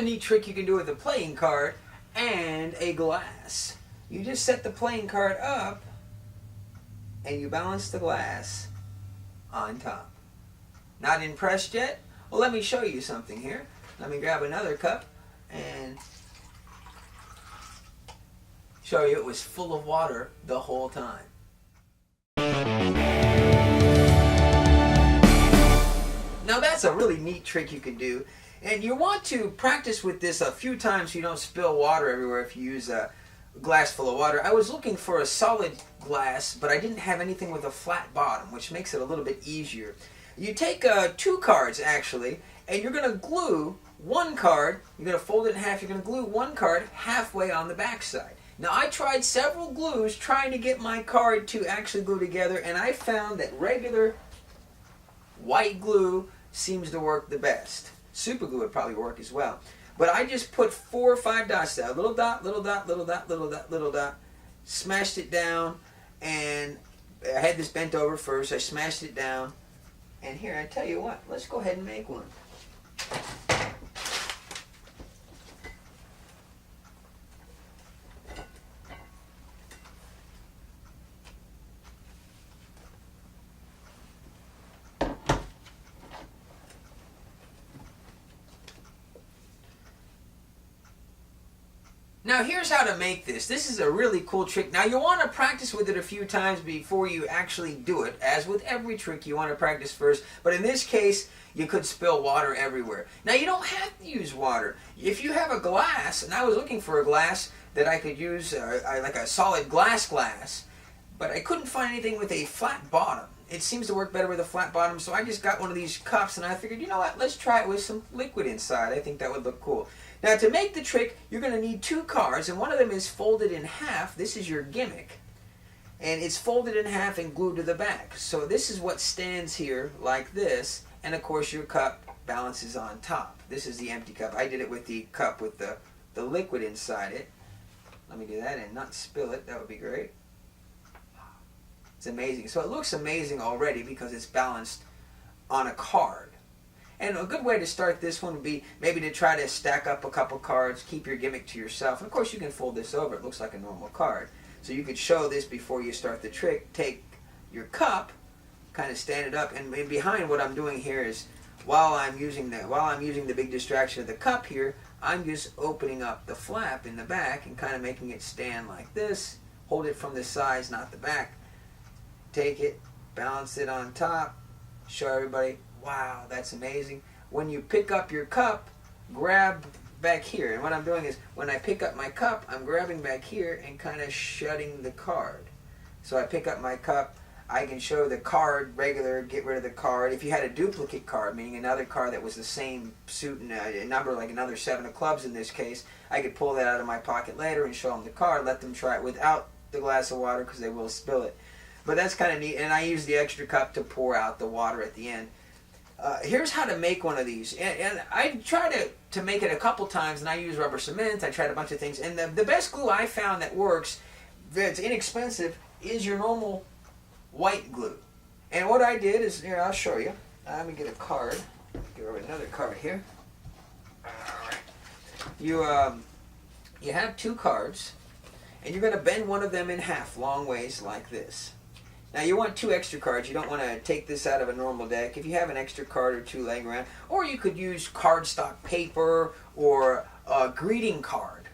neat trick you can do with a playing card and a glass. You just set the playing card up and you balance the glass on top. Not impressed yet? Well, let me show you something here. Let me grab another cup and show you it was full of water the whole time. Now that's a really neat trick you can do, and you want to practice with this a few times so you don't spill water everywhere if you use a glass full of water. I was looking for a solid glass, but I didn't have anything with a flat bottom, which makes it a little bit easier. You take 2 cards actually, and you're going to glue one card, you're going to fold it in half, you're going to glue one card halfway on the back side. Now I tried several glues trying to get my card to actually glue together, and I found that regular white glue seems to work the best. Super glue would probably work as well. But I just put 4 or 5 dots down. Little dot, little dot, little dot, little dot, little dot. Smashed it down, and I had this bent over first. I smashed it down. And here, I tell you what, let's go ahead and make one. Now here's how to make this. This is a really cool trick. Now you want to practice with it a few times before you actually do it. As with every trick, you want to practice first. But in this case, you could spill water everywhere. Now you don't have to use water. If you have a glass, and I was looking for a glass that I could use, like a solid glass, but I couldn't find anything with a flat bottom. It seems to work better with a flat bottom, so I just got one of these cups, and I figured, you know what, let's try it with some liquid inside. I think that would look cool. Now to make the trick, you're going to need 2 cards, and one of them is folded in half. This is your gimmick. And it's folded in half and glued to the back. So this is what stands here like this, and of course your cup balances on top. This is the empty cup. I did it with the cup with the liquid inside it. Let me do that and not spill it. That would be great. It's amazing. So it looks amazing already because it's balanced on a card. And a good way to start this one would be maybe to try to stack up a couple cards, keep your gimmick to yourself. And of course you can fold this over. It looks like a normal card. So you could show this before you start the trick. Take your cup, kind of stand it up, and behind what I'm doing here is while I'm using the big distraction of the cup here, I'm just opening up the flap in the back and kind of making it stand like this. Hold it from the sides, not the back. Take it, balance it on top, show everybody, wow, that's amazing. When you pick up your cup, grab back here. And what I'm doing is, when I pick up my cup, I'm grabbing back here and kind of shutting the card. So I pick up my cup, I can show the card regular, get rid of the card. If you had a duplicate card, meaning another card that was the same suit and a number, like another 7 of clubs in this case, I could pull that out of my pocket later and show them the card, let them try it without the glass of water because they will spill it. But that's kind of neat, and I use the extra cup to pour out the water at the end. Here's how to make one of these, and I try to make it a couple times, and I use rubber cement, I tried a bunch of things, and the best glue I found that works, that's inexpensive, is your normal white glue. And what I did is, here, I'll show you. Let me get a card. Get over another card here. Alright. You have 2 cards, and you're going to bend one of them in half, long ways, like this. Now you want 2 extra cards. You don't want to take this out of a normal deck. If you have an extra card or 2 laying around, or you could use cardstock paper or a greeting card.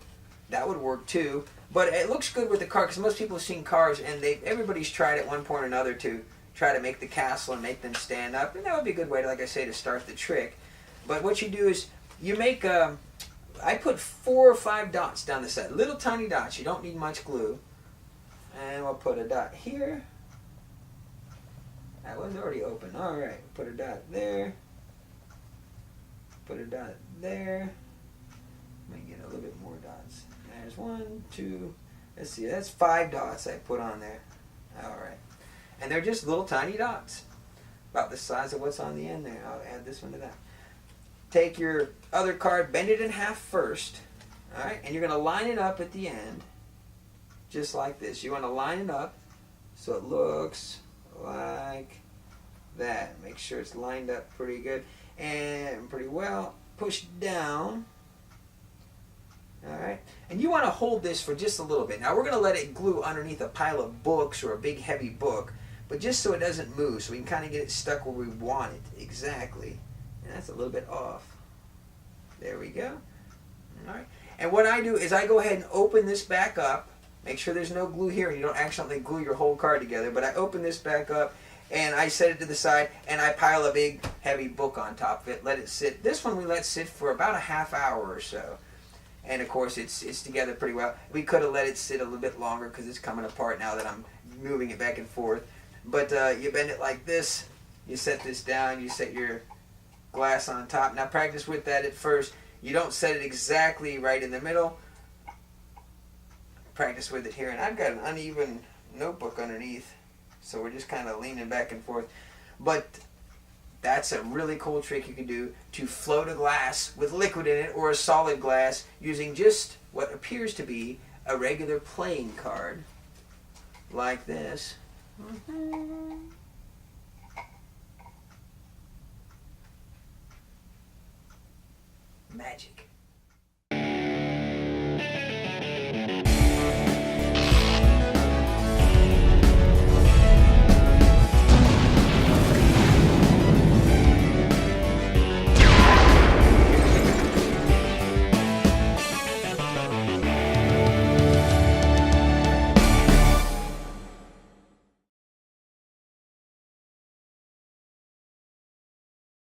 That would work too. But it looks good with the card because most people have seen cards, and everybody's tried at one point or another to try to make the castle and make them stand up. And that would be a good way, like I say, to start the trick. But what you do is you make I put 4 or 5 dots down the side, little tiny dots. You don't need much glue. And we'll put a dot here. That was already open. Alright, put a dot there. Put a dot there. Let me get a little bit more dots. There's 1, 2, let's see, that's 5 dots I put on there. Alright. And they're just little tiny dots. About the size of what's on the end there. I'll add this one to that. Take your other card, bend it in half first. Alright, and you're going to line it up at the end. Just like this. You want to line it up so it looks like that. Make sure it's lined up pretty good and pretty well. Push down Alright, and you want to hold this for just a little bit. Now we're going to let it glue underneath a pile of books or a big heavy book, but just so it doesn't move, so we can kind of get it stuck where we want it. Exactly. And that's a little bit off. There we go. Alright, and what I do is I go ahead and open this back up. Make sure there's no glue here and you don't accidentally glue your whole card together, but I open this back up and I set it to the side and I pile a big heavy book on top of it, let it sit. This one we let sit for about a half hour or so. And of course it's together pretty well. We could have let it sit a little bit longer because it's coming apart now that I'm moving it back and forth. But you bend it like this, you set this down, you set your glass on top. Now practice with that at first. You don't set it exactly right in the middle. Practice with it here. And I've got an uneven notebook underneath, so we're just kind of leaning back and forth. But that's a really cool trick you can do to float a glass with liquid in it or a solid glass using just what appears to be a regular playing card like this. Magic.